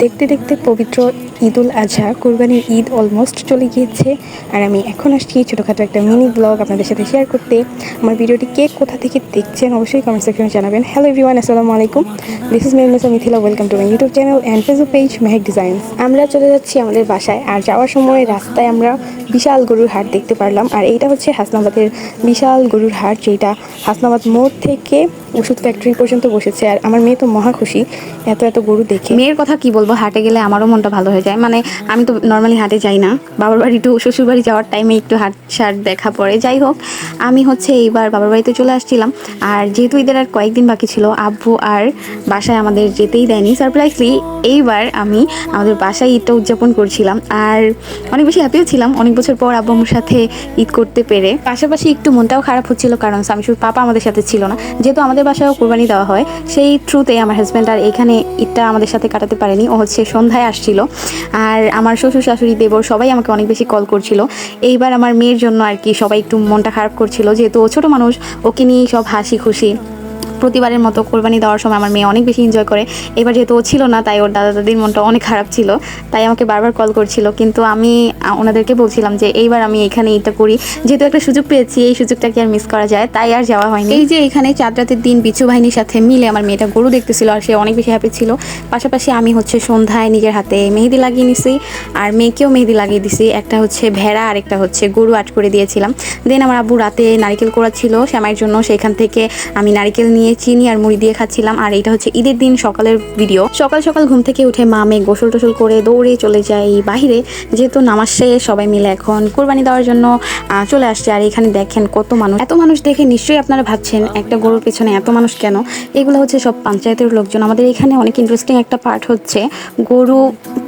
দেখতে দেখতে পবিত্র ঈদুল আজহা কোরবানির ঈদ অলমোস্ট চলে গিয়েছে। আর আমি এখন আসছি ছোটোখাটো একটা মিনি ব্লগ আপনাদের সাথে শেয়ার করতে। আমার ভিডিওটি কে কোথা থেকে দেখছেন অবশ্যই কমেন্ট সেকশনে জানাবেন। হ্যালো এভরিওয়ান, আসসালামু আলাইকুম। This is Misa Mithila, welcome to my YouTube channel and Facebook page Mehak designs. আমরা চলে যাচ্ছি আমাদের বাসায়, আর যাওয়ার সময় রাস্তায় আমরা বিশাল গরুর হাট দেখতে পারলাম। আর এইটা হচ্ছে হাসনাবাদের বিশাল গরুর হাট, যেটা হাসনাবাদ মোড় থেকে ওষুধ ফ্যাক্টরি পর্যন্ত বসেছে। আর আমার মেয়ে তো মহা খুশি এত এত গরু দেখে। মেয়ের কথা কি বলবো, হাটে গেলে আমারও মনটা ভালো হয়ে যায়। মানে আমি তো নর্মালি হাটে যাই না, বাবার বাড়ি টু শ্বশুর বাড়ি যাওয়ার টাইমে একটু হাট শাট দেখা পড়ে। যাই হোক, আমি হচ্ছে এইবার বাবার বাড়িতে চলে আসছিলাম। আর যেহেতু ঈদের আর কয়েকদিন বাকি ছিল, আব্বু আর বাসায় আমাদের যেতেই দেয়নি। সারপ্রাইজলি এইবার আমি আমাদের বাসায় ঈদটা উদযাপন করছিলাম, আর অনেক বেশি হ্যাপিও ছিলাম অনেক বছর পর আব্বু আমার সাথে ঈদ করতে পেরে। পাশাপাশি একটু মনটাও খারাপ হচ্ছিল, কারণ শামসুর পাপা আমাদের সাথে ছিল না। যেহেতু আমাদের বাসায়ও কোরবানি দেওয়া হয়, সেই থ্রুতে আমার হাজব্যান্ড আর এখানে ঈদটা আমাদের সাথে কাটাতে পারেনি। ও হচ্ছে সন্ধ্যায় আসছিল। আর আমার শ্বশুর শাশুড়ি দেবর সবাই আমাকে অনেক বেশি কল করছিল। এইবার আমার মেয়ের জন্য আর কি সবাই একটু মনটা খারাপ করছিল, যেহেতু ও ছোটো মানুষ, ওকে নিয়ে সব হাসি খুশি। প্রতিবারের মতো কোরবানি দেওয়ার সময় আমার মেয়ে অনেক বেশি এনজয় করে। এবার যেহেতু ও ছিল না, তাই ওর দাদা দাদির মনটা অনেক খারাপ ছিল, তাই আমাকে বারবার কল করছিল। কিন্তু আমি ওনাদেরকে বলছিলাম যে এইবার আমি এখানে ঈদটা করি, যেহেতু একটা সুযোগ পেয়েছি, এই সুযোগটা কি আর মিস করা যায়, তাই আর যাওয়া হয়নি। এই যে এখানে চাঁদ রাতের দিন বিছু বাহিনীর সাথে মিলে আমার মেয়েটা গরু দেখতেছিল, আর সে অনেক বেশি হ্যাপি ছিল। পাশাপাশি আমি হচ্ছে সন্ধ্যায় নিজের হাতে মেহেদি লাগিয়ে নিছি, আর মেয়েকেও মেহেদি লাগিয়ে দিছি। একটা হচ্ছে ভেড়া আর একটা হচ্ছে গরু আট করে দিয়েছিলাম। দেন আমার আব্বু রাতে নারিকেল কোড়া ছিল শ্যামাইয়ের জন্য, সেখান থেকে আমি নারিকেল নিয়ে চিনি আর মুড়ি দিয়ে খাচ্ছিলাম। আর এটা হচ্ছে ঈদের দিন সকালের ভিডিও। সকাল সকাল ঘুম থেকে উঠে মা মেয়ে গোসল টোসল করে দৌড়ে চলে যায় বাহিরে, যেহেতু নামাজ শেষে সবাই মিলে এখন কোরবানি দেওয়ার জন্য চলে আসছে। আর এখানে দেখেন কত মানুষ। এত মানুষ দেখে নিশ্চয়ই আপনারা ভাবছেন একটা গরুর পিছনে এত মানুষ কেন। এগুলো হচ্ছে সব পঞ্চায়েতের লোকজন। আমাদের এখানে অনেক ইন্টারেস্টিং একটা পার্ট হচ্ছে, গরু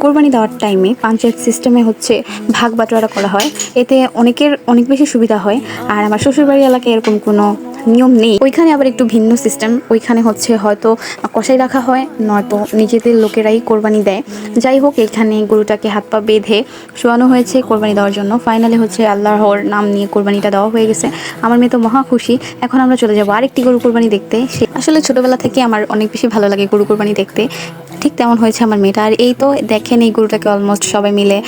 কোরবানি দেওয়ার টাইমে পঞ্চায়েত সিস্টেমে হচ্ছে ভাগ বাটোয়ারা করা হয়। এতে অনেকের অনেক বেশি সুবিধা হয়। আর আমার শ্বশুরবাড়ি এলাকায় এরকম কোনো নিয়ম নেই। ওইখানে আবার একটু ভিন্ন সিস্টেম। ওইখানে হচ্ছে হয়তো কষাই রাখা হয়, নয়তো নিজেদের লোকেরাই কোরবানি দেয়। যাই হোক, এখানে গরুটাকে হাত পা বেঁধে শোয়ানো হয়েছে কোরবানি দেওয়ার জন্য। ফাইনালি হচ্ছে আল্লাহর নাম নিয়ে কোরবানিটা দেওয়া হয়ে গেছে। আমার মেয়ে তো মহা খুশি। এখন আমরা চলে যাবো আরেকটি গরু কোরবানি দেখতে। সে আসলে ছোটোবেলা থেকে আমার অনেক বেশি ভালো লাগে গরু কোরবানি দেখতে, ঠিক তেমন হয়েছে আমার মেয়েটা। আর এই তো দেখেন, এই গরুটাকে অলমোস্ট সবাই মিলে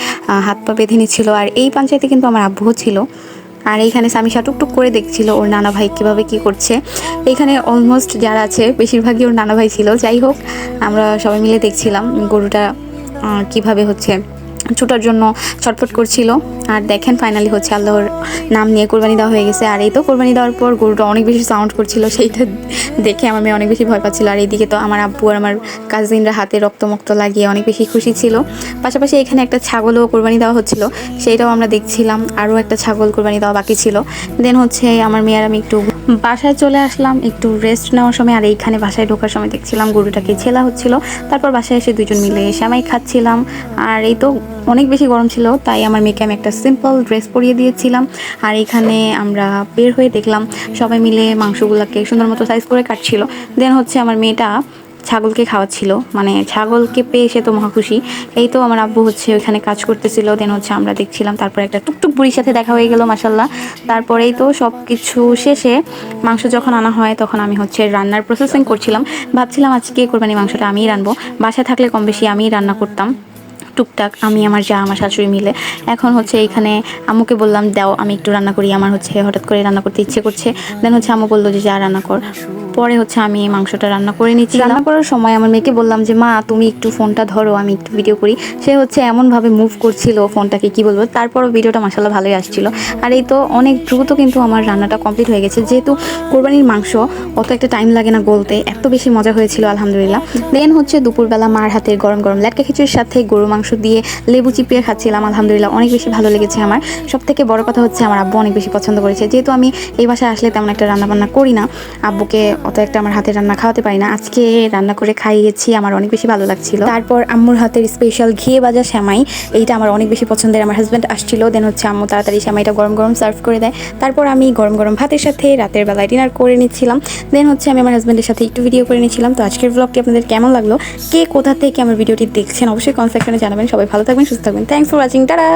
হাত পা বেঁধে নিচ্ছিল। আর এই পঞ্চায়েতে কিন্তু আমার আব্বুও ছিল। আর এইখানে সামিশা টুকটুক করে দেখছিল ওর নানা ভাই কীভাবে কী করছে। এইখানে অলমোস্ট যারা আছে বেশিরভাগই ওর নানা ভাই ছিল। যাই হোক, আমরা সবাই মিলে দেখছিলাম গরুটা কীভাবে হচ্ছে ছুটার জন্য ছটফট করছিল। আর দেখেন ফাইনালি হচ্ছে আল্লাহর নাম নিয়ে কোরবানি দেওয়া হয়ে গেছে। আর এই তো কোরবানি দেওয়ার পর গরুটা অনেক বেশি সাউন্ড করছিল, সেইটা দেখে আমার মেয়ে অনেক বেশি ভয় পাচ্ছিল। আর এইদিকে তো আমার আব্বু আর আমার কাজিনরা হাতে রক্তমক্ত লাগিয়ে অনেক বেশি খুশি ছিল। পাশাপাশি এখানে একটা ছাগলও কোরবানি দেওয়া হচ্ছিল, সেইটাও আমরা দেখছিলাম। আরও একটা ছাগল কোরবানি দেওয়া বাকি ছিল। দেন হচ্ছে আমার মেয়ে আর আমি একটু বাসায় চলে আসলাম একটু রেস্ট নেওয়ার সময়। আর এইখানে বাসায় ঢোকার সময় দেখছিলাম গরুটাকে ছেলা হচ্ছিল। তারপর বাসায় এসে দুজন মিলে শ্যামাই খাচ্ছিলাম। আর এই তো অনেক বেশি গরম ছিল, তাই আমার মেয়েকে আমি একটা সিম্পল ড্রেস পরিয়ে দিয়েছিলাম। আর এখানে আমরা বের হয়ে দেখলাম সবাই মিলে মাংসগুলোকে সুন্দর মতো সাইজ করে কাটছিল। দেন হচ্ছে আমার মেয়েটা ছাগলকে খাওয়াচ্ছিল, মানে ছাগলকে পেয়ে সে তো মহা খুশি। এই তো আমার আব্বু হচ্ছে ওইখানে কাজ করতেছিল। দেন হচ্ছে আমরা দেখছিলাম। তারপর একটা টুকটুক বুড়ির সাথে দেখা হয়ে গেল মাশাল্লাহ। তারপরেই তো সব কিছু শেষে মাংস যখন আনা হয়, তখন আমি হচ্ছে রান্নার প্রসেসিং করছিলাম। ভাবছিলাম আজকে কোরবানি মাংসটা আমিই রানবো। বাসায় থাকলে কম বেশি আমিই রান্না করতাম টুকটাক, আমি আমার যা আমার শাশুড়ি মিলে। এখন হচ্ছে এইখানে আম্মুকে বললাম দাও আমি একটু রান্না করি, আমার হচ্ছে হঠাৎ করে রান্না করতে ইচ্ছে করছে। দেন হচ্ছে আম্মু বললো যে যা রান্না কর। পরে হচ্ছে আমি মাংসটা রান্না করে নিচ্ছি। রান্না করার সময় আমার মেয়েকে বললাম যে মা তুমি একটু ফোনটা ধরো, আমি একটু ভিডিও করি। সে হচ্ছে এমনভাবে মুভ করছিল ফোনটাকে, কি বলবো। তারপরও ভিডিওটা মাশাআল্লাহ ভালোই আসছিল। আর এই তো অনেক দ্রুত কিন্তু আমার রান্নাটা কমপ্লিট হয়ে গেছে, যেহেতু কোরবানির মাংস অত একটা টাইম লাগে না গলতে। এত বেশি মজা হয়েছিল আলহামদুলিল্লাহ। দেন হচ্ছে দুপুরবেলা মার হাতের গরম গরম লেটকা খিচুড়ির সাথে গরু মাংস দিয়ে লেবু চিপিয়ে খাচ্ছিলাম। আলহামদুলিল্লাহ অনেক বেশি ভালো লেগেছে আমার। সব থেকে বড় কথা হচ্ছে আমার আব্বু অনেক বেশি পছন্দ করেছে। যেহেতু আমি এই বাসায় আসলে তেমন একটা রান্নাবান্না করি না, আব্বুকে অত একটা আমার হাতের রান্না খাওয়াতে পারি না, আজকে রান্না করে খাইয়েছি, আমার অনেক বেশি ভালো লাগছিল। তারপর আম্মুর হাতের স্পেশাল ঘিয়ে ভাজা শ্যামাই, এইটা আমার অনেক বেশি পছন্দের। আমার হাজব্যান্ড আসছিল। দেন হচ্ছে আম্মু তাড়াতাড়ি শ্যামাইটা গরম গরম সার্ভ করে দেয়। তারপর আমি গরম গরম ভাতের সাথে রাতের বেলায় ডিনার করে নিচ্ছিলাম। দেন হচ্ছে আমি আমার হাজব্যান্ডের সাথে একটু ভিডিও করে নিচ্ছিলাম। তো আজকের ব্লগটি আপনাদের কেমন লাগলো, কে কোথা থেকে আমার ভিডিওটি দেখছেন অবশ্যই কমেন্ট সেকশনে জানাবেন। সবাই ভালো থাকবেন, সুস্থ থাকবেন। Thanks for watching, tata.